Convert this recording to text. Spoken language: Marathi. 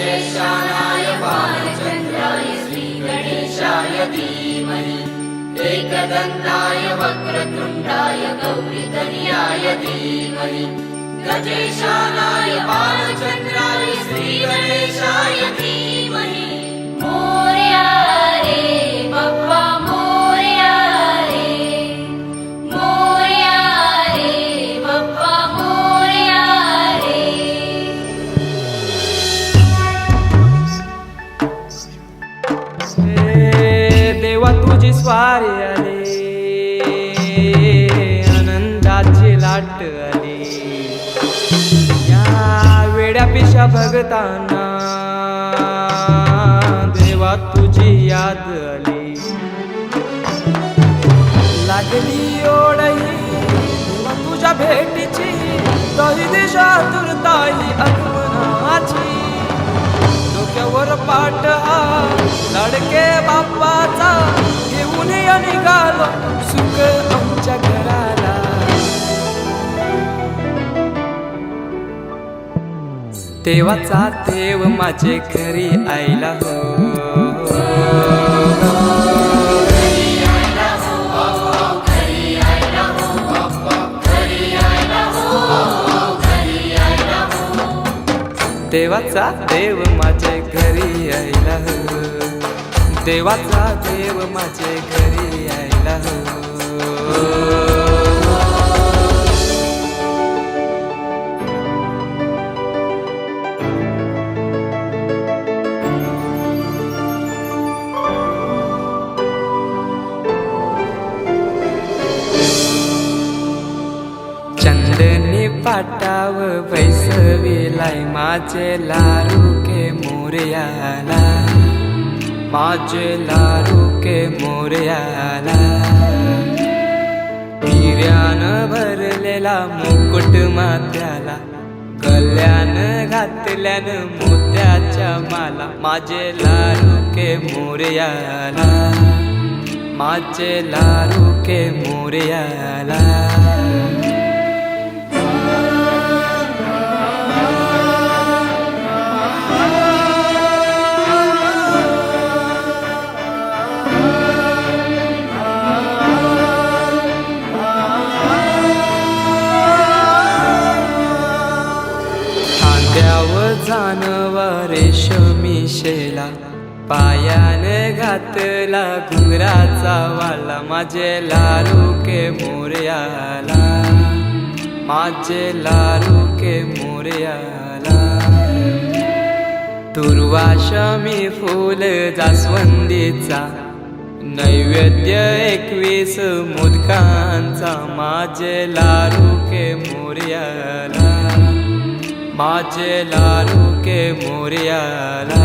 गजेशानाय बालचन्द्राय श्रीगणेशाय धीमहि एकदन्ताय वक्रतुण्डाय गौरीतनयाय धीमहि गजेशानाय बालचन्द्राय श्रीगणेशाय धीमहि मोरया रे बाप्पा मोरया रे बाप्पा मोरया रे। देवा तुझी स्वारी आली, आनंदाची लाट आली, या वेड्या पिशा भगतांना देवा तुझी याद आली, लागली ओढही देवा तुझ्या भेटीची, तरी दिशा तुरताई आगमनाची, डोक्यावर पाट हा लाडके बाप्पाचा, घेऊन या निघालो सुख आमच्या घराला। देवाचा देव माझे घरी आयला हो, देवाचा देव माझे घरी आयला हो, देवाचा देव माझे घरी आयला हो। चंदनी पाटाव बैसविलाय माझे लाडके मोरयाला, माझे लाडके मोरयाला, हिऱ्यानं भरलेला मुकुट माथ्याला, गल्यानं घातल्यानं मोत्याच्या माला, माझे लाडके मोरयाला, माझे लाडके मोरयाला। जानवा रेशमी शेला, पायाने घातला घुंगराचा वाला, माझे लाडके मोरयाला, माझे लाडके मोरयाला। दुर्वाशमी फूल जास्वंदीचा, नैवेद्य 21 मोदकांचा, माझे लाडके मोरयाला, माझे लाडके मोरयाला।